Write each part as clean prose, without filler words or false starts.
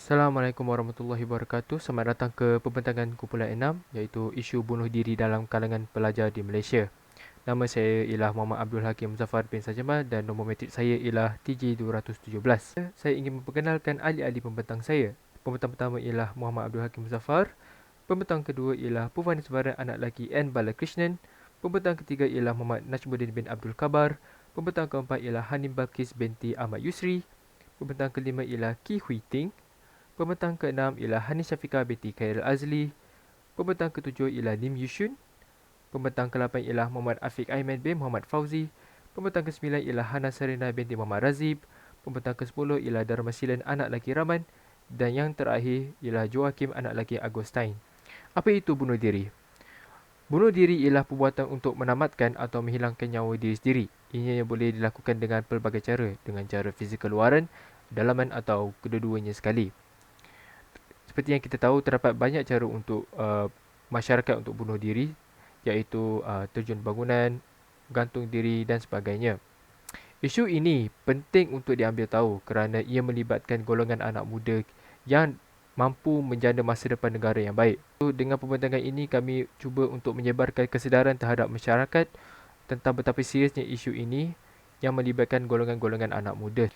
Assalamualaikum warahmatullahi wabarakatuh. Selamat datang ke pembentangan kumpulan 6 iaitu isu bunuh diri dalam kalangan pelajar di Malaysia. Nama saya ialah Muhammad Abdul Hakim Muzaffar bin Sajamal dan nombor matrik saya ialah TJ217. Saya ingin memperkenalkan ahli-ahli pembentang saya. Pembentang pertama ialah Muhammad Abdul Hakim Muzaffar. Pembentang kedua ialah Purvaniswaran anak lelaki N. Balakrishnan. Pembentang ketiga ialah Muhammad Najmuddin bin Abdul Kabar. Pembentang keempat ialah Hanim Balkis binti Ahmad Yusri. Pembentang kelima ialah Ki Hui Ting. Pembentang ke-6 ialah Hanis Syafiqah binti Khairul Azli. Pembentang ke-7 ialah Lim Yushun. Pembentang ke-8 ialah Muhammad Afiq Ahmed bin Muhammad Fauzi. Pembentang ke-9 ialah Hana Sarina binti Muhammad Razib. Pembentang ke-10 ialah Dharmasilan anak lelaki Rahman. Dan yang terakhir ialah Joakim anak lelaki Agustin. Apa itu bunuh diri? Bunuh diri ialah perbuatan untuk menamatkan atau menghilangkan nyawa diri sendiri. Ianya boleh dilakukan dengan pelbagai cara, dengan cara fizikal luaran, dalaman atau kedua-duanya sekali. Seperti yang kita tahu, terdapat banyak cara untuk masyarakat untuk bunuh diri, iaitu terjun bangunan, gantung diri dan sebagainya. Isu ini penting untuk diambil tahu kerana ia melibatkan golongan anak muda yang mampu menjana masa depan negara yang baik. Dengan pembentangan ini, kami cuba untuk menyebarkan kesedaran terhadap masyarakat tentang betapa seriusnya isu ini yang melibatkan golongan-golongan anak muda.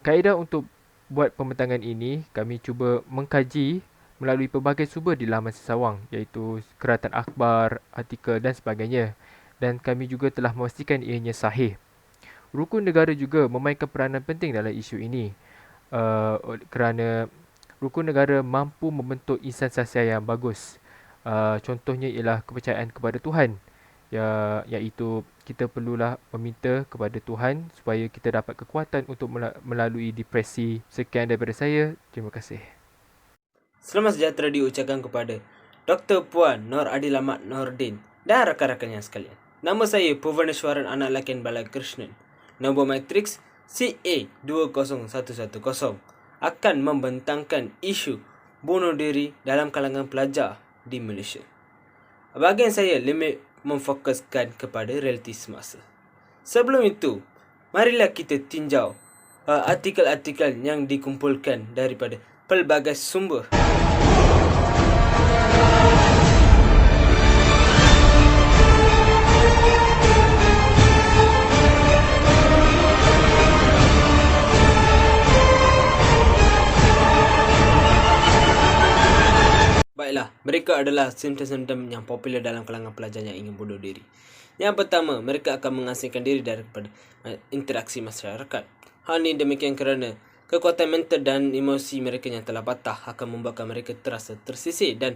Kaedah untuk buat pembentangan ini, kami cuba mengkaji melalui pelbagai sumber di laman sesawang, iaitu keratan akhbar, artikel dan sebagainya. Dan kami juga telah memastikan ianya sahih. Rukun negara juga memainkan peranan penting dalam isu ini, kerana rukun negara mampu membentuk insan sosial yang bagus. Contohnya ialah kepercayaan kepada Tuhan, iaitu kita perlulah meminta kepada Tuhan supaya kita dapat kekuatan untuk melalui depresi. Sekian daripada saya. Terima kasih. Selamat sejahtera diucapkan kepada Dr. Puan Nur Adil Ahmad Nordin dan rakan-rakannya sekalian. Nama saya Purvaniswaran anak lelaki Balakrishnan. Nombor matriks CA20110 akan membentangkan isu bunuh diri dalam kalangan pelajar di Malaysia. Bahagian saya lebih memfokuskan kepada realiti semasa. Sebelum itu, marilah kita tinjau artikel-artikel yang dikumpulkan daripada pelbagai sumber. Baiklah, mereka adalah simptom-simptom yang popular dalam kalangan pelajar yang ingin bunuh diri. Yang pertama, mereka akan mengasingkan diri daripada interaksi masyarakat. Hal ini demikian kerana kekuatan mental dan emosi mereka yang telah patah akan membuatkan mereka terasa tersisih dan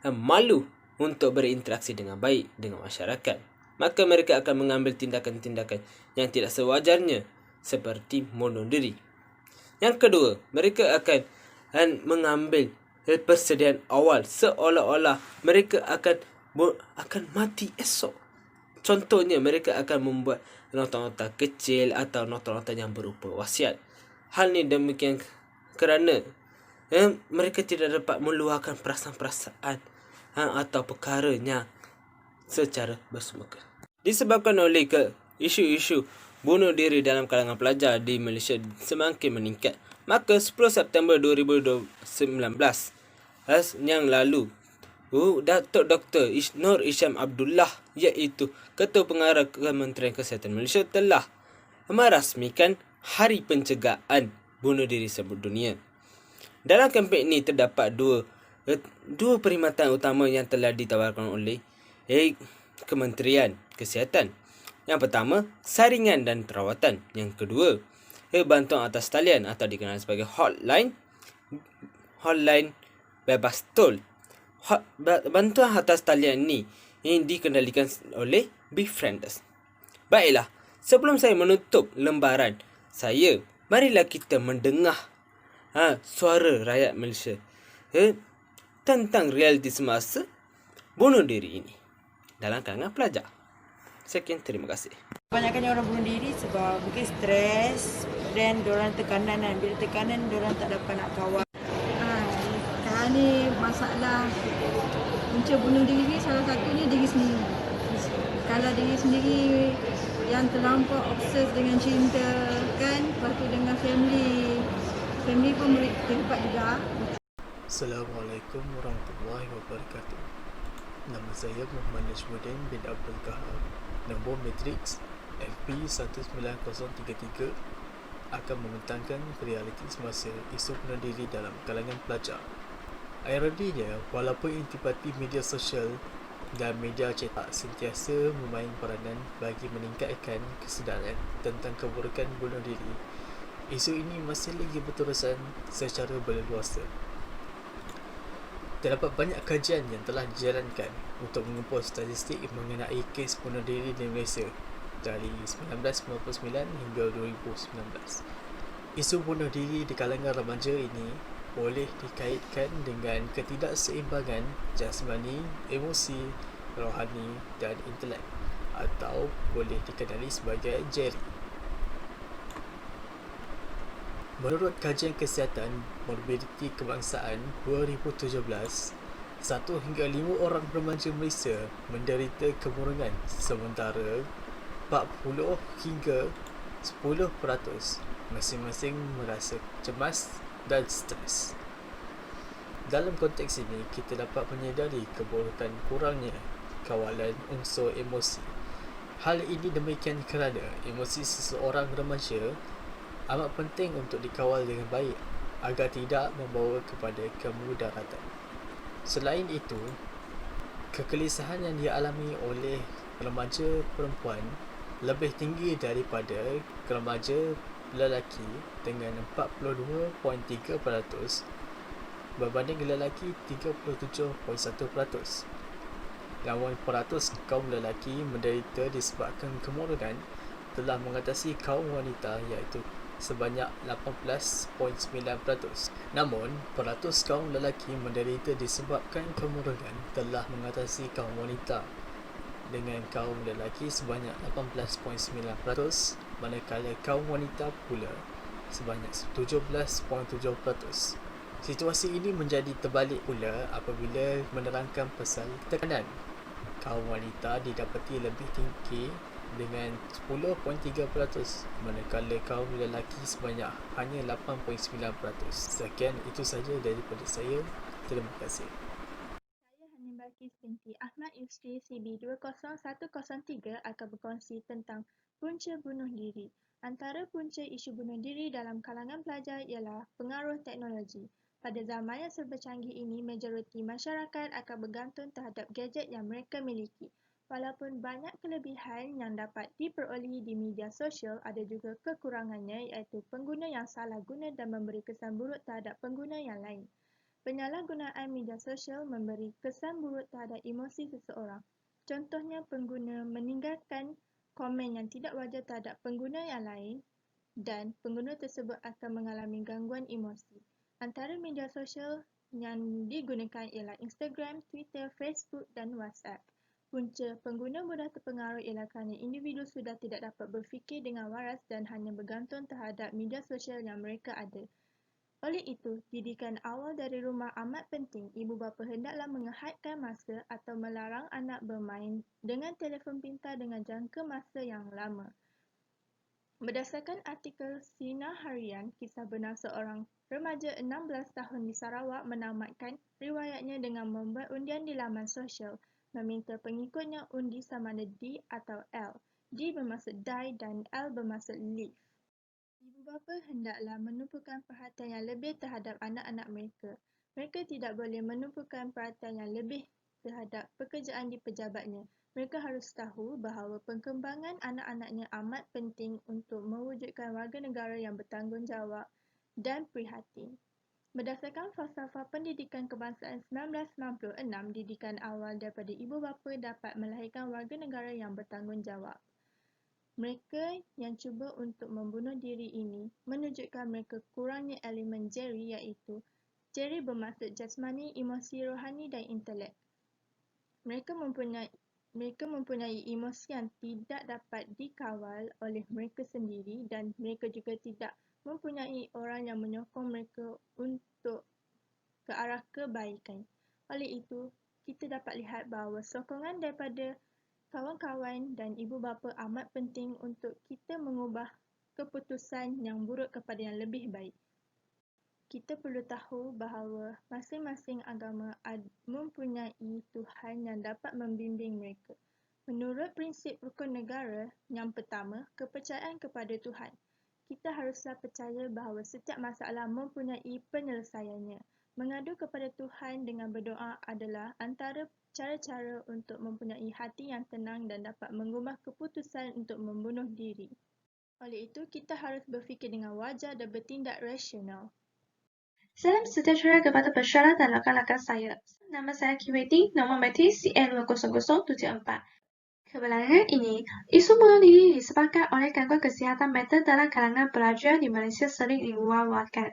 malu untuk berinteraksi dengan baik dengan masyarakat. Maka mereka akan mengambil tindakan-tindakan yang tidak sewajarnya seperti bunuh diri. Yang kedua, mereka akan mengambil persediaan awal seolah-olah mereka akan mati esok. Contohnya, mereka akan membuat nota-nota kecil atau nota-nota yang berupa wasiat. Hal ini demikian kerana mereka tidak dapat meluahkan perasaan-perasaan atau perkaranya secara bersemuka. Disebabkan oleh isu-isu bunuh diri dalam kalangan pelajar di Malaysia semakin meningkat, maka 10 September 2019 yang lalu, Datuk Dr. Nur Isham Abdullah, iaitu Ketua Pengarah Kementerian Kesihatan Malaysia, telah merasmikan Hari Pencegahan Bunuh Diri Sedunia. Dalam kempen ini terdapat dua perkhidmatan utama yang telah ditawarkan oleh Kementerian Kesihatan. Yang pertama, saringan dan perawatan. Yang kedua, bantuan atas talian atau dikenal sebagai hotline bebas tol. Bantuan atas talian ini dikendalikan oleh Befrienders. Baiklah, sebelum saya menutup lembaran saya, marilah kita mendengar suara rakyat Malaysia tentang realiti semasa bunuh diri ini dalam kalangan pelajar. Sekian, terima kasih. Kebanyakan orang bunuh diri sebab mungkin stres dan diorang tekanan kan. Bila tekanan diorang tak dapat nak kawan. Sekarang ni masalah punca bunuh diri salah satunya diri sendiri. Kalau diri sendiri yang terlampau obses dengan cinta kan, lepas tu dengan family, family pun boleh terlibat juga. Assalamualaikum warahmatullahi wabarakatuh. Nama saya Muhammad Najmuddin bin Abdul Kahar. Nombor matriks FP19033 akan membentangkan realiti semasa isu bunuh diri dalam kalangan pelajar. Ironinya, walaupun intipati media sosial dan media cetak sentiasa memain peranan bagi meningkatkan kesedaran tentang keburukan bunuh diri, isu ini masih lagi berterusan secara berleluasa. Terdapat banyak kajian yang telah dijalankan untuk mengumpul statistik mengenai kes bunuh diri di Malaysia dari 1999 hingga 2019. Isu bunuh diri di kalangan remaja ini boleh dikaitkan dengan ketidakseimbangan jasmani, emosi, rohani dan intelek, atau boleh dikenali sebagai JERI. Menurut kajian kesihatan morbiditi kebangsaan 2017, 1 hingga 5 orang remaja Malaysia menderita kemurungan, sementara 40 hingga 10% masing-masing merasa cemas dan stres. Dalam konteks ini, kita dapat menyedari keburukan kurangnya kawalan unsur emosi. Hal ini demikian kerana emosi seseorang remaja amat penting untuk dikawal dengan baik agar tidak membawa kepada kemudaratan. Selain itu, kegelisahan yang dialami oleh remaja perempuan lebih tinggi daripada remaja lelaki dengan 42.3% berbanding lelaki 37.1%. Namun peratus kaum lelaki menderita disebabkan kemurungan telah mengatasi kaum wanita iaitu sebanyak 18.9%. Namun, peratus kaum lelaki menderita disebabkan kemurungan telah mengatasi kaum wanita dengan kaum lelaki sebanyak 18.9%, manakala kaum wanita pula sebanyak 17.7%. Situasi ini menjadi terbalik pula apabila menerangkan pasal tekanan. Kaum wanita didapati lebih tinggi dengan 10.3%, manakala kaum lelaki sebanyak hanya 8.9%. Sekian, itu saja daripada saya. Terima kasih. Saya Hanim Balkis binti Ahmad Yusri CB20103 akan berkongsi tentang punca bunuh diri. Antara punca isu bunuh diri dalam kalangan pelajar ialah pengaruh teknologi. Pada zaman yang serba canggih ini, majoriti masyarakat akan bergantung terhadap gadget yang mereka miliki. Walaupun banyak kelebihan yang dapat diperolehi di media sosial, ada juga kekurangannya iaitu pengguna yang salah guna dan memberi kesan buruk terhadap pengguna yang lain. Penyalahgunaan media sosial memberi kesan buruk terhadap emosi seseorang. Contohnya, pengguna meninggalkan komen yang tidak wajar terhadap pengguna yang lain dan pengguna tersebut akan mengalami gangguan emosi. Antara media sosial yang digunakan ialah Instagram, Twitter, Facebook dan WhatsApp. Punca pengguna mudah terpengaruh ialah kerana individu sudah tidak dapat berfikir dengan waras dan hanya bergantung terhadap media sosial yang mereka ada. Oleh itu, didikan awal dari rumah amat penting. Ibu bapa hendaklah mengehadkan masa atau melarang anak bermain dengan telefon pintar dengan jangka masa yang lama. Berdasarkan artikel Sinar Harian, kisah benar seorang remaja 16 tahun di Sarawak menamatkan riwayatnya dengan membuat undian di laman sosial, meminta pengikutnya undi sama ada D atau L. D bermaksud die dan L bermaksud live. Ibu bapa hendaklah menumpukan perhatian yang lebih terhadap anak-anak mereka. Mereka tidak boleh menumpukan perhatian yang lebih terhadap pekerjaan di pejabatnya. Mereka harus tahu bahawa perkembangan anak-anaknya amat penting untuk mewujudkan warga negara yang bertanggungjawab dan prihatin. Berdasarkan falsafah pendidikan kebangsaan 1996, didikan awal daripada ibu bapa dapat melahirkan warga negara yang bertanggungjawab. Mereka yang cuba untuk membunuh diri ini menunjukkan mereka kurangnya elemen JERI iaitu JERI bermaksud jasmani, emosi, rohani dan intelek. Mereka mempunyai emosi yang tidak dapat dikawal oleh mereka sendiri dan mereka juga tidak mempunyai orang yang menyokong mereka untuk ke arah kebaikan. Oleh itu, kita dapat lihat bahawa sokongan daripada kawan-kawan dan ibu bapa amat penting untuk kita mengubah keputusan yang buruk kepada yang lebih baik. kita perlu tahu bahawa masing-masing agama mempunyai Tuhan yang dapat membimbing mereka. Menurut prinsip rukun negara, yang pertama, kepercayaan kepada Tuhan. Kita haruslah percaya bahawa setiap masalah mempunyai penyelesaiannya. Mengadu kepada Tuhan dengan berdoa adalah antara cara-cara untuk mempunyai hati yang tenang dan dapat mengubah keputusan untuk membunuh diri. Oleh itu, kita harus berfikir dengan wajar dan bertindak rasional. Salam sejahtera kepada pesara dan rakan-rakan saya. Nama saya Kiweti, nombor metis CN20074. Kebelakangan ini, isu bunuh diri disebabkan oleh gangguan kesihatan mental dalam kalangan pelajar di Malaysia sering diwar-warkan.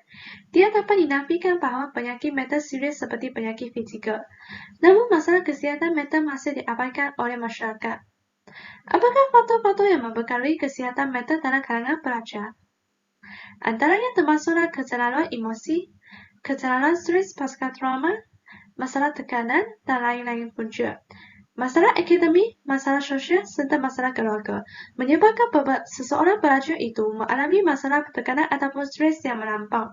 Dia dapat dinafikan bahawa penyakit mental serius seperti penyakit fizikal. Namun masalah kesihatan mental masih diabaikan oleh masyarakat. Apakah faktor-faktor yang mempengaruhi kesihatan mental dalam kalangan pelajar? Antaranya termasuklah keterlaluan emosi, keterlaluan stres pasca trauma, masalah tekanan, dan lain-lain punca. Masalah akademik, masalah sosial, serta masalah keluarga menyebabkan seseorang pelajar itu mengalami masalah tekanan ataupun stres yang melampau.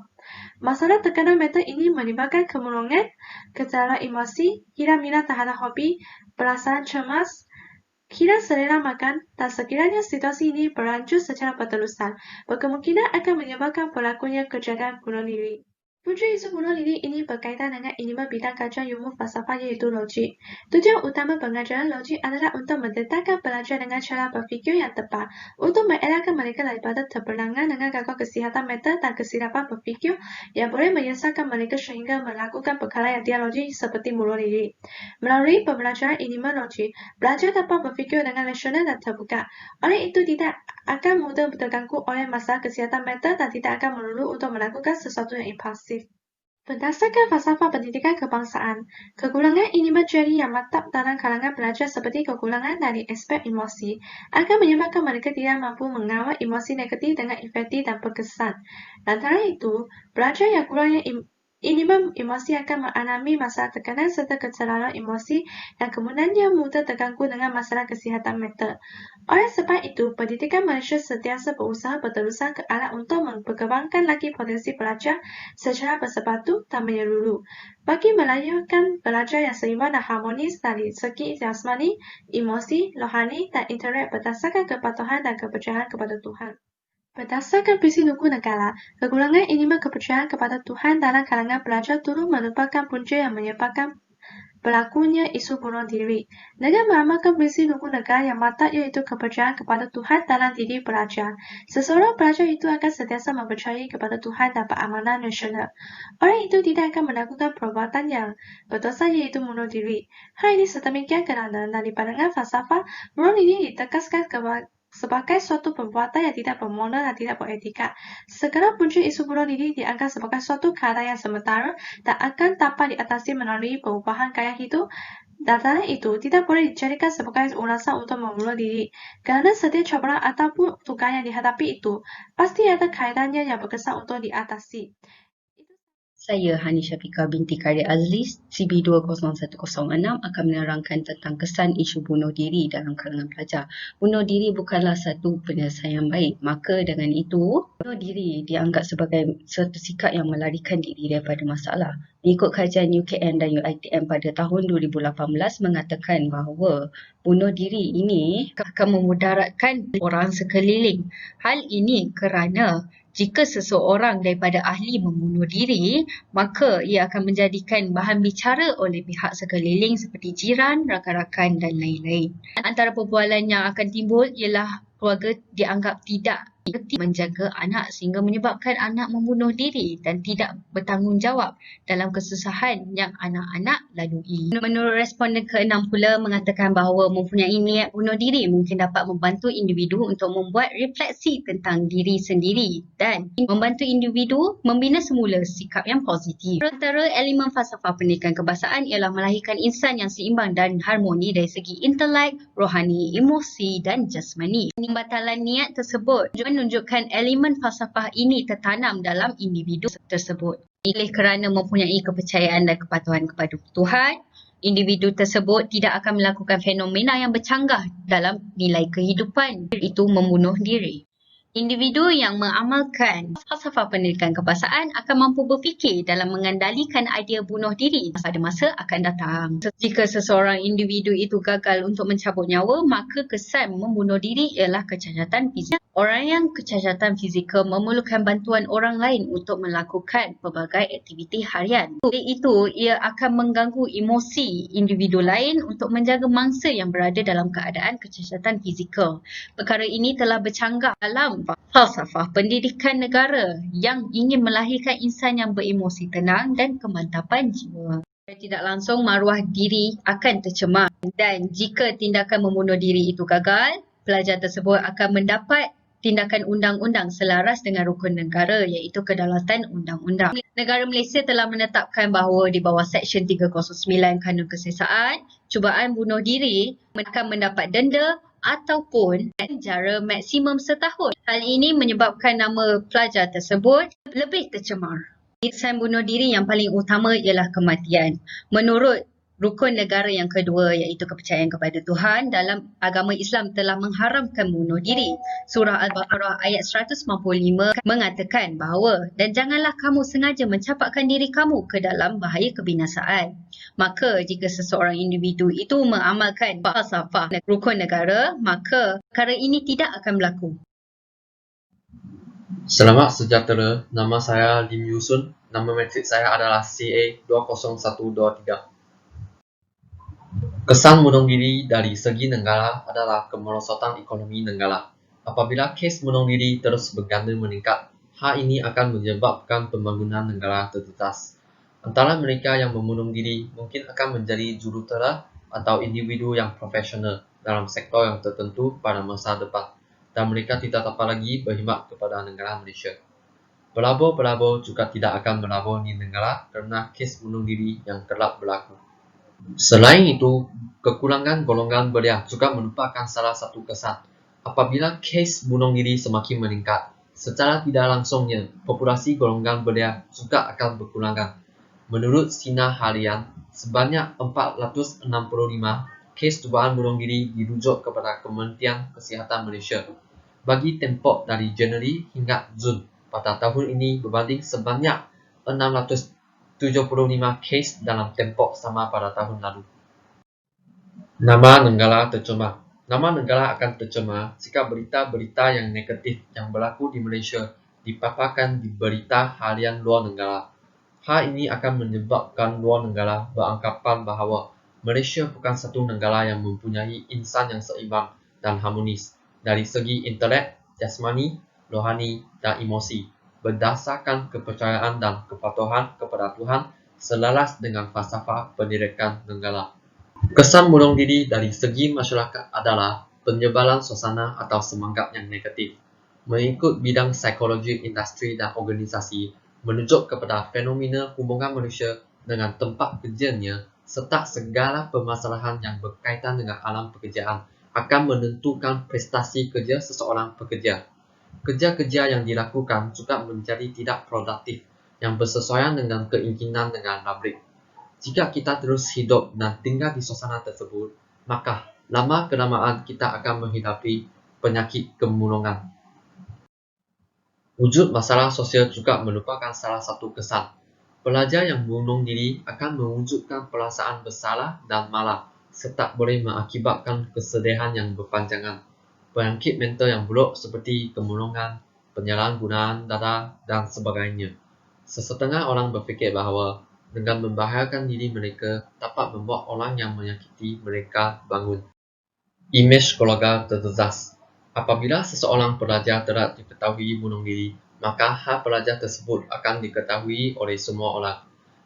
Masalah tekanan mental ini melibatkan kemurungan, keterlaluan emosi, hilang-minat terhadap hobi, perasaan cemas, hilang selera makan, dan sekiranya situasi ini berlanjut secara berterusan, berkemungkinan akan menyebabkan berlakunya kejadian bunuh diri. Punca isu bunuh diri ini berkaitan dengan elemen bidang kajian ilmu falsafah iaitu logik. Tujuan utama pengajaran logik adalah untuk mendedahkan pelajar dengan cara berfikir yang tepat, untuk mengelakkan mereka daripada terperangkap dengan gangguan kesihatan mental dan kesilapan berfikir yang boleh menyesatkan mereka sehingga melakukan perkara yang tidak logik seperti bunuh diri. Melalui pembelajaran elemen logik, pelajar dapat berfikir dengan rasional dan terbuka. Oleh itu tidak akan mudah terganggu oleh masalah kesihatan mental dan tidak akan melulu untuk melakukan sesuatu yang impulsif. Berdasarkan falsafah pendidikan kebangsaan, kekurangan elemen teori yang mantap dalam kalangan pelajar seperti kekurangan dari aspek emosi akan menyebabkan mereka tidak mampu mengawal emosi negatif dengan efektif dan berkesan. Lantaran itu, pelajar yang kurangnya elemen emosi akan mengalami masalah tekanan serta keterlaluan emosi dan kemudiannya mudah terganggu dengan masalah kesihatan mental. Oleh sebab itu, pendidikan Malaysia sentiasa berusaha berterusan ke arah untuk memperkembangkan lagi potensi pelajar secara bersepadu dan menyeluruh bagi melahirkan pelajar yang seimbang dan harmonis dari segi jasmani, emosi, rohani dan intelek berdasarkan kepatuhan dan kepercayaan kepada Tuhan. Berdasarkan prinsip hukum negara, kekurangan elemen kepercayaan kepada Tuhan dalam kalangan pelajar turut merupakan punca yang menyebabkan berlakunya isu bunuh diri. Dengan mengamalkan prinsip hukum negara yang mantap iaitu kepercayaan kepada Tuhan dalam diri pelajar, seseorang pelajar itu akan sentiasa mempercayai kepada Tuhan dan beramanah nasional. Orang itu tidak akan melakukan perbuatan yang berdosa iaitu bunuh diri. Hal ini sedemikian kerana dari pandangan falsafah, bunuh diri ditegaskan sebagai suatu perbuatan yang tidak bermoral dan tidak beretika. Segala punca isu bunuh diri dianggap sebagai suatu keadaan yang sementara dan akan dapat diatasi melalui perubahan gaya hidup. Data itu tidak boleh dijadikan sebagai alasan untuk membunuh diri, kerana setiap cabaran ataupun tugas yang dihadapi itu pasti ada kaitannya yang berkesan untuk diatasi. Saya Hani Syafiqah binti Karya Azli, CB20106 akan menerangkan tentang kesan isu bunuh diri dalam kalangan pelajar. Bunuh diri bukanlah satu penyelesaian baik. Maka dengan itu, bunuh diri dianggap sebagai suatu sikap yang melarikan diri daripada masalah. Mengikut kajian UKN dan UiTM pada tahun 2018 mengatakan bahawa bunuh diri ini akan memudaratkan orang sekeliling. Hal ini kerana jika seseorang daripada ahli membunuh diri, maka ia akan menjadikan bahan bicara oleh pihak sekeliling seperti jiran, rakan-rakan dan lain-lain. Antara perbualan yang akan timbul ialah keluarga dianggap tidak menjaga anak sehingga menyebabkan anak membunuh diri dan tidak bertanggungjawab dalam kesusahan yang anak-anak lalui. Menurut responden ke-6 pula mengatakan bahawa mempunyai niat bunuh diri mungkin dapat membantu individu untuk membuat refleksi tentang diri sendiri dan membantu individu membina semula sikap yang positif. Antara elemen falsafah pendidikan kebangsaan ialah melahirkan insan yang seimbang dan harmoni dari segi intelek, rohani, emosi dan jasmani. Pembatalan niat tersebut menunjukkan elemen falsafah ini tertanam dalam individu tersebut. Oleh kerana mempunyai kepercayaan dan kepatuhan kepada Tuhan, individu tersebut tidak akan melakukan fenomena yang bercanggah dalam nilai kehidupan, iaitu membunuh diri. Individu yang mengamalkan falsafah pendidikan kebangsaan akan mampu berfikir dalam mengendalikan idea bunuh diri pada masa akan datang. Jika seseorang individu itu gagal untuk mencabut nyawa, maka kesan membunuh diri ialah kecacatan fizikal. Orang yang kecacatan fizikal memerlukan bantuan orang lain untuk melakukan pelbagai aktiviti harian. Oleh itu, ia akan mengganggu emosi individu lain untuk menjaga mangsa yang berada dalam keadaan kecacatan fizikal. Perkara ini telah bercanggah dalam falsafah pendidikan negara yang ingin melahirkan insan yang beremosi tenang dan kemantapan jiwa. Tidak langsung maruah diri akan tercemar, dan jika tindakan membunuh diri itu gagal, pelajar tersebut akan mendapat tindakan undang-undang selaras dengan rukun negara iaitu kedaulatan undang-undang. Negara Malaysia telah menetapkan bahawa di bawah Seksyen 309 Kanun Kesesaan, cubaan bunuh diri akan mendapat denda ataupun penjara maksimum setahun. Hal ini menyebabkan nama pelajar tersebut lebih tercemar. Kesan bunuh diri yang paling utama ialah kematian. Menurut rukun negara yang kedua iaitu kepercayaan kepada Tuhan, dalam agama Islam telah mengharamkan bunuh diri. Surah Al-Baqarah ayat 195 mengatakan bahawa, dan janganlah kamu sengaja mencampakkan diri kamu ke dalam bahaya kebinasaan. Maka jika seseorang individu itu mengamalkan falsafah rukun negara, maka perkara ini tidak akan berlaku. Selamat sejahtera, nama saya Lim Yusun. Nama matrik saya adalah CA20123. Kesan bunuh diri dari segi negara adalah kemerosotan ekonomi negara. Apabila kes bunuh diri terus berganda meningkat, hal ini akan menyebabkan pembangunan negara tertetas. Antara mereka yang membunuh diri mungkin akan menjadi jurutera atau individu yang profesional dalam sektor yang tertentu pada masa depan, dan mereka tidak dapat lagi berkhidmat kepada negara Malaysia. Pelabur-pelabur juga tidak akan melabur di negara kerana kes bunuh diri yang kerap berlaku. Selain itu, kekurangan golongan belia juga merupakan salah satu kesan. Apabila kes bunuh diri semakin meningkat, secara tidak langsungnya, populasi golongan belia juga akan berkurangan. Menurut Sinar Harian, sebanyak 465 kes cubaan bunuh diri dirujuk kepada Kementerian Kesihatan Malaysia bagi tempoh dari Januari hingga Jun pada tahun ini berbanding sebanyak 675 kes dalam tempoh sama pada tahun lalu. Nama negara tercemar. Nama negara akan tercemar jika berita-berita yang negatif yang berlaku di Malaysia dipaparkan di berita harian luar negara. Hal ini akan menyebabkan luar negara beranggapan bahawa Malaysia bukan satu negara yang mempunyai insan yang seimbang dan harmonis dari segi intelek, jasmani, rohani dan emosi, berdasarkan kepercayaan dan kepatuhan kepada Tuhan selaras dengan falsafah pendidikan negara. Kesan bunuh diri dari segi masyarakat adalah penyebaran suasana atau semangat yang negatif. Mengikut bidang psikologi industri dan organisasi, menunjuk kepada fenomena hubungan manusia dengan tempat kerjanya serta segala permasalahan yang berkaitan dengan alam pekerjaan akan menentukan prestasi kerja seseorang pekerja. Kerja-kerja yang dilakukan juga menjadi tidak produktif yang bersesuaian dengan keinginan dengan pabrik. Jika kita terus hidup dan tinggal di suasana tersebut, maka lama-kelamaan kita akan menghadapi penyakit kemurungan. Wujud masalah sosial juga merupakan salah satu kesan. Pelajar yang bunuh diri akan mewujudkan perasaan bersalah dan malah, serta boleh mengakibatkan kesedihan yang berpanjangan. Penyakit mental yang buruk seperti kemurungan, penyalahgunaan data, dan sebagainya. Sesetengah orang berfikir bahawa dengan membahayakan diri mereka dapat membuat orang yang menyakiti mereka bangun. Imej keluarga terjejas. Apabila seseorang pelajar telah diketahui bunuh diri, maka hal pelajar tersebut akan diketahui oleh semua orang.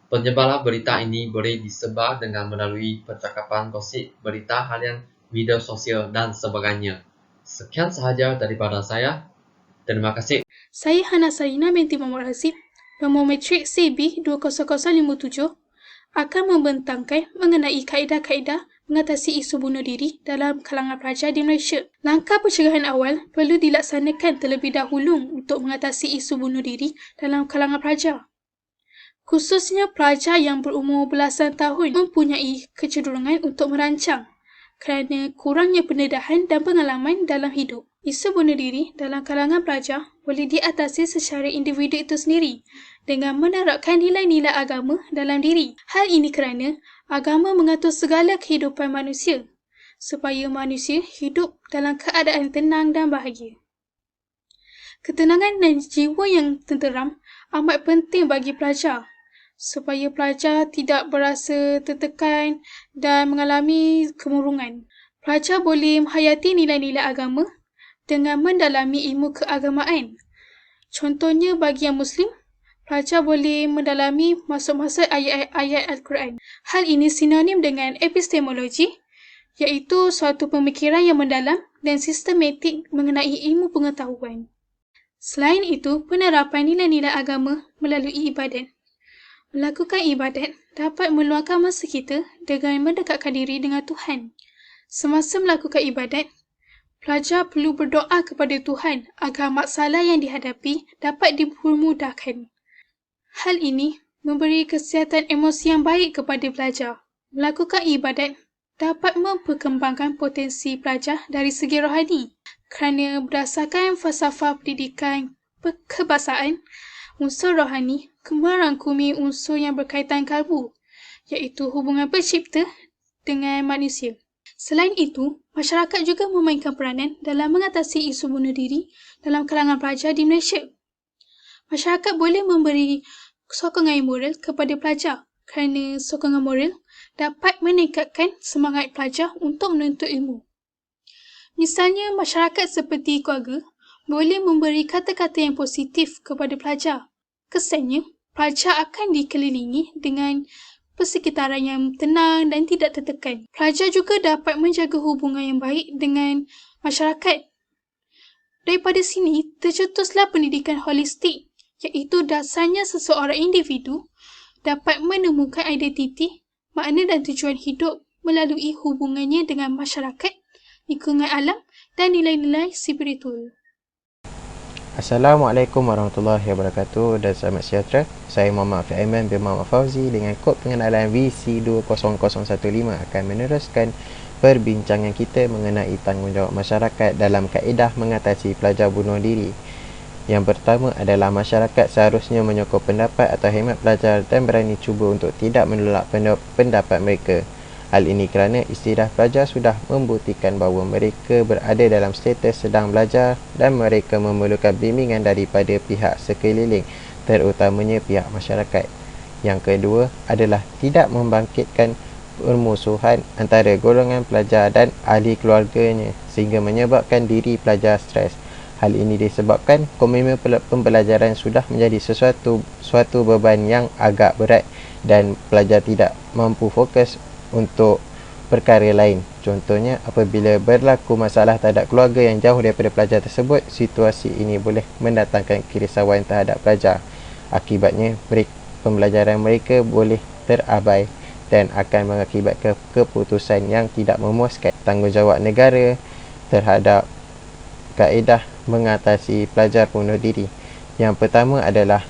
Penyebaran berita ini boleh disebar dengan melalui percakapan gosip, berita harian, media sosial, dan sebagainya. Sekian sahaja daripada saya. Terima kasih. Saya Hana Sarina binti Muhammad Hasib, nombor matrik CB20057, akan membentangkan mengenai kaedah-kaedah mengatasi isu bunuh diri dalam kalangan pelajar di Malaysia. Langkah pencegahan awal perlu dilaksanakan terlebih dahulu untuk mengatasi isu bunuh diri dalam kalangan pelajar. Khususnya pelajar yang berumur belasan tahun mempunyai kecenderungan untuk merancang kerana kurangnya pendedahan dan pengalaman dalam hidup. Isu bunuh diri dalam kalangan pelajar boleh diatasi secara individu itu sendiri dengan menerapkan nilai-nilai agama dalam diri. Hal ini kerana agama mengatur segala kehidupan manusia supaya manusia hidup dalam keadaan tenang dan bahagia. Ketenangan dan jiwa yang tenteram amat penting bagi pelajar supaya pelajar tidak berasa tertekan dan mengalami kemurungan. Pelajar boleh menghayati nilai-nilai agama dengan mendalami ilmu keagamaan. Contohnya bagi yang Muslim, pelajar boleh mendalami maksud-maksud ayat-ayat Al-Quran. Hal ini sinonim dengan epistemologi, iaitu suatu pemikiran yang mendalam dan sistematik mengenai ilmu pengetahuan. Selain itu, penerapan nilai-nilai agama melalui ibadat. Melakukan ibadat dapat meluangkan masa kita dengan mendekatkan diri dengan Tuhan. Semasa melakukan ibadat, pelajar perlu berdoa kepada Tuhan agar masalah yang dihadapi dapat dipermudahkan. Hal ini memberi kesihatan emosi yang baik kepada pelajar. Melakukan ibadat dapat memperkembangkan potensi pelajar dari segi rohani kerana berdasarkan falsafah pendidikan kebahasaan, unsur rohani merangkumi unsur yang berkaitan kalbu, iaitu hubungan pencipta dengan manusia. Selain itu, masyarakat juga memainkan peranan dalam mengatasi isu bunuh diri dalam kalangan pelajar di Malaysia. Masyarakat boleh memberi sokongan moral kepada pelajar kerana sokongan moral dapat meningkatkan semangat pelajar untuk menuntut ilmu. Misalnya, masyarakat seperti keluarga boleh memberi kata-kata yang positif kepada pelajar. Kesannya, pelajar akan dikelilingi dengan persekitaran yang tenang dan tidak tertekan. Pelajar juga dapat menjaga hubungan yang baik dengan masyarakat. Daripada sini, tercetuslah pendidikan holistik, iaitu dasarnya seseorang individu dapat menemukan identiti, makna dan tujuan hidup melalui hubungannya dengan masyarakat, lingkungan alam dan nilai-nilai spiritual. Assalamualaikum warahmatullahi wabarakatuh dan selamat sejahtera. Saya Muhammad Afiq Aiman bin Muhammad Fauzi dengan kod pengenalan VC20015 akan meneruskan perbincangan kita mengenai tanggungjawab masyarakat dalam kaedah mengatasi pelajar bunuh diri. Yang pertama adalah masyarakat seharusnya menyokong pendapat atau khidmat pelajar dan berani cuba untuk tidak menolak pendapat mereka. Hal ini kerana istilah pelajar sudah membuktikan bahawa mereka berada dalam status sedang belajar dan mereka memerlukan bimbingan daripada pihak sekeliling, terutamanya pihak masyarakat. Yang kedua adalah tidak membangkitkan permusuhan antara golongan pelajar dan ahli keluarganya sehingga menyebabkan diri pelajar stres. Hal ini disebabkan komitmen pembelajaran sudah menjadi suatu beban yang agak berat dan pelajar tidak mampu fokus untuk perkara lain. Contohnya, apabila berlaku masalah terhadap keluarga yang jauh daripada pelajar tersebut, situasi ini boleh mendatangkan kerisauan terhadap pelajar. Akibatnya, pembelajaran mereka boleh terabai dan akan mengakibatkan keputusan yang tidak memuaskan. Tanggungjawab negara terhadap kaedah mengatasi pelajar bunuh diri. Yang pertama adalah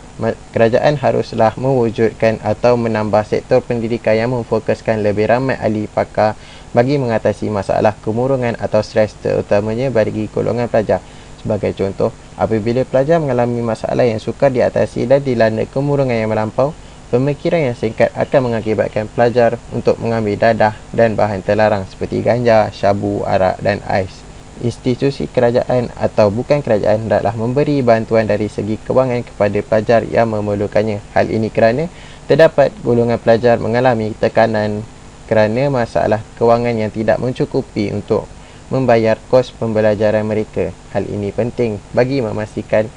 kerajaan haruslah mewujudkan atau menambah sektor pendidikan yang memfokuskan lebih ramai ahli pakar bagi mengatasi masalah kemurungan atau stres, terutamanya bagi golongan pelajar. Sebagai contoh, apabila pelajar mengalami masalah yang sukar diatasi dan dilanda kemurungan yang melampau, pemikiran yang singkat akan mengakibatkan pelajar untuk mengambil dadah dan bahan terlarang seperti ganja, syabu, arak dan ais. Institusi kerajaan atau bukan kerajaan hendaklah memberi bantuan dari segi kewangan kepada pelajar yang memerlukannya. Hal ini kerana terdapat golongan pelajar mengalami tekanan kerana masalah kewangan yang tidak mencukupi untuk membayar kos pembelajaran mereka. Hal ini penting bagi memastikan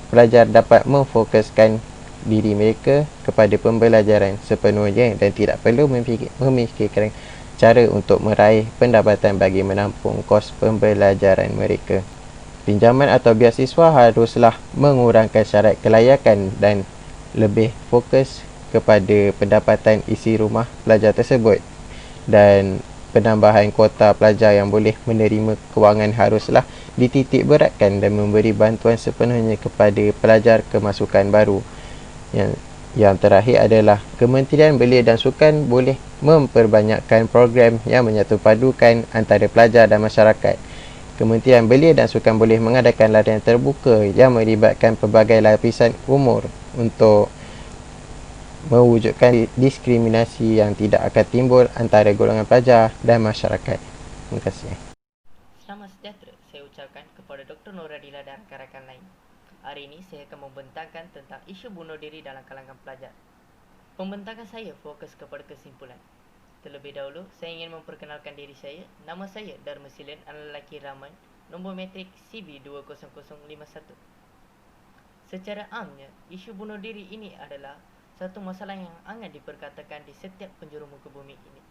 pelajar dapat memfokuskan diri mereka kepada pembelajaran sepenuhnya dan tidak perlu memikirkan cara untuk meraih pendapatan bagi menampung kos pembelajaran mereka. Pinjaman atau beasiswa haruslah mengurangkan syarat kelayakan dan lebih fokus kepada pendapatan isi rumah pelajar tersebut. Dan penambahan kuota pelajar yang boleh menerima kewangan haruslah dititik beratkan dan memberi bantuan sepenuhnya kepada pelajar kemasukan baru. Yang terakhir adalah Kementerian Belia dan Sukan boleh memperbanyakkan program yang menyatupadukan antara pelajar dan masyarakat. Kementerian Belia dan Sukan boleh mengadakan latihan terbuka yang melibatkan pelbagai lapisan umur untuk mewujudkan diskriminasi yang tidak akan timbul antara golongan pelajar dan masyarakat. Terima kasih. Selamat sejahtera, saya ucapkan kepada Dr. Noradila dan rakan-rakan lain. Hari ini saya akan membentangkan tentang isu bunuh diri dalam kalangan pelajar. Pembentangan saya fokus kepada kesimpulan. Terlebih dahulu, saya ingin memperkenalkan diri saya. Nama saya Dharma Silan, anak lelaki Rahman, nombor matrik CB20051. Secara amnya, isu bunuh diri ini adalah satu masalah yang hangat diperkatakan di setiap penjuru muka bumi ini.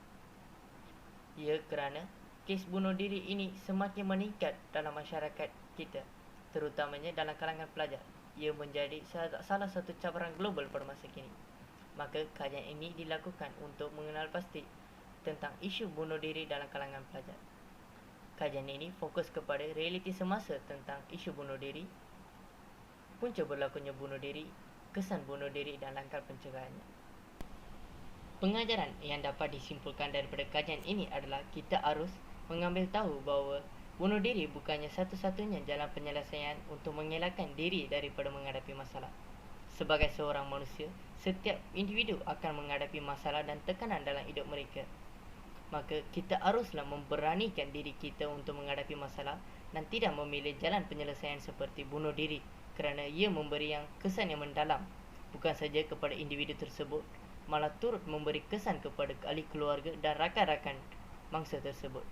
Ya, kerana kes bunuh diri ini semakin meningkat dalam masyarakat kita, terutamanya dalam kalangan pelajar. Ia menjadi salah satu cabaran global pada masa kini. Maka kajian ini dilakukan untuk mengenal pasti tentang isu bunuh diri dalam kalangan pelajar. Kajian ini fokus kepada realiti semasa tentang isu bunuh diri, punca berlakunya bunuh diri, kesan bunuh diri dan langkah pencegahannya. Pengajaran yang dapat disimpulkan daripada kajian ini adalah kita harus mengambil tahu bahawa bunuh diri bukannya satu-satunya jalan penyelesaian untuk mengelakkan diri daripada menghadapi masalah. Sebagai seorang manusia, setiap individu akan menghadapi masalah dan tekanan dalam hidup mereka. Maka kita haruslah memberanikan diri kita untuk menghadapi masalah dan tidak memilih jalan penyelesaian seperti bunuh diri, kerana ia memberi yang kesan yang mendalam bukan saja kepada individu tersebut, malah turut memberi kesan kepada ahli keluarga dan rakan-rakan mangsa tersebut.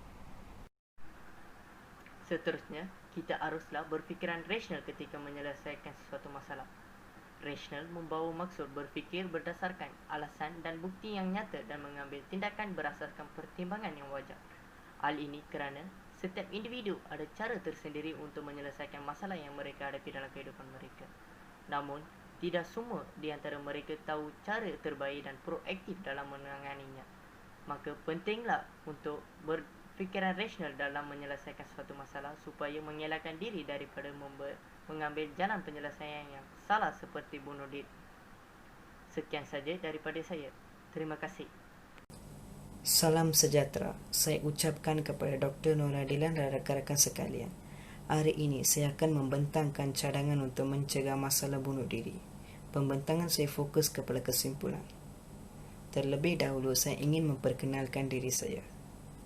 Seterusnya, kita haruslah berfikiran rasional ketika menyelesaikan sesuatu masalah. Rasional membawa maksud berfikir berdasarkan alasan dan bukti yang nyata dan mengambil tindakan berdasarkan pertimbangan yang wajar. Hal ini kerana setiap individu ada cara tersendiri untuk menyelesaikan masalah yang mereka hadapi dalam kehidupan mereka. Namun, tidak semua di antara mereka tahu cara terbaik dan proaktif dalam menanganinya. Maka pentinglah untuk berfikiran rasional dalam menyelesaikan suatu masalah supaya mengelakkan diri daripada mengambil jalan penyelesaian yang salah seperti bunuh diri. Sekian saja daripada saya. Terima kasih. Salam sejahtera. Saya ucapkan kepada Dr. Noradilan dan rakan-rakan sekalian. Hari ini saya akan membentangkan cadangan untuk mencegah masalah bunuh diri. Pembentangan saya fokus kepada kesimpulan. Terlebih dahulu saya ingin memperkenalkan diri saya.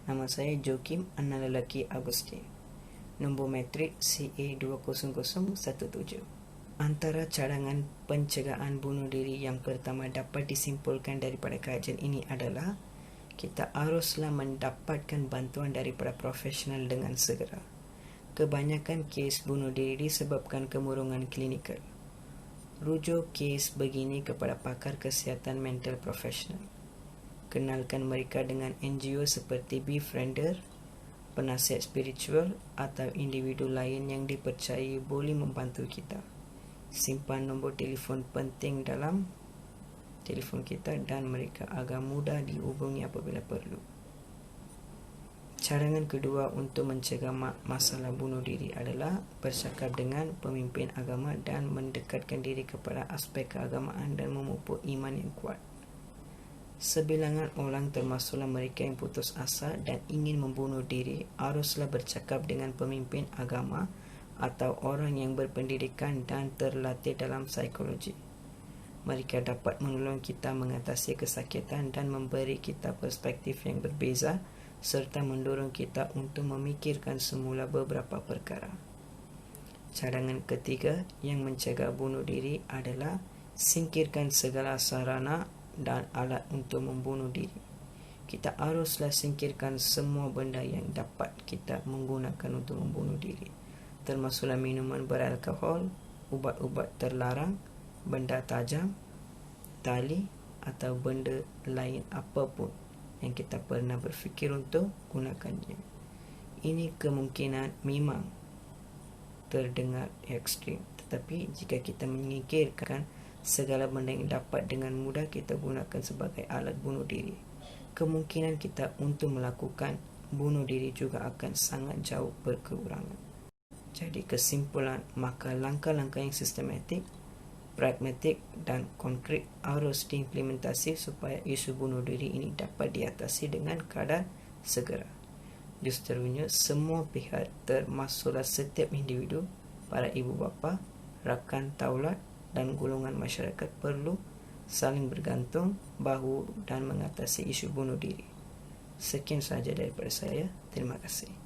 Nama saya Joakim, anak lelaki Agustin. Nombor matrik CA20017. Antara cadangan pencegahan bunuh diri yang pertama dapat disimpulkan daripada kajian ini adalah kita haruslah mendapatkan bantuan daripada profesional dengan segera. Kebanyakan kes bunuh diri disebabkan kemurungan klinikal. Rujuk kes begini kepada pakar kesihatan mental profesional. Kenalkan mereka dengan NGO seperti Befriender, penasihat spiritual atau individu lain yang dipercayai boleh membantu kita. Simpan nombor telefon penting dalam telefon kita dan mereka agar mudah dihubungi apabila perlu. Cadangan kedua untuk mencegah masalah bunuh diri adalah bercakap dengan pemimpin agama dan mendekatkan diri kepada aspek keagamaan dan memupuk iman yang kuat. Sebilangan orang termasuklah mereka yang putus asa dan ingin membunuh diri haruslah bercakap dengan pemimpin agama atau orang yang berpendidikan dan terlatih dalam psikologi. Mereka dapat menolong kita mengatasi kesakitan dan memberi kita perspektif yang berbeza serta mendorong kita untuk memikirkan semula beberapa perkara. Cadangan ketiga yang mencegah bunuh diri adalah singkirkan segala sarana dan alat untuk membunuh diri. Kita haruslah singkirkan semua benda yang dapat kita menggunakan untuk membunuh diri, termasuklah minuman beralkohol, ubat-ubat terlarang, benda tajam, tali atau benda lain apapun yang kita pernah berfikir untuk gunakannya. Ini kemungkinan memang terdengar ekstrim, tetapi jika kita menyingkirkan segala benda yang dapat dengan mudah kita gunakan sebagai alat bunuh diri, kemungkinan kita untuk melakukan bunuh diri juga akan sangat jauh berkekurangan. Jadi kesimpulan, maka langkah-langkah yang sistematik, pragmatik dan konkret harus diimplementasi supaya isu bunuh diri ini dapat diatasi dengan kadar segera. Justerunya, semua pihak termasuklah setiap individu, para ibu bapa, rakan taulat dan golongan masyarakat perlu saling bergantung bahu dan mengatasi isu bunuh diri. Sekian sahaja daripada saya. Terima kasih.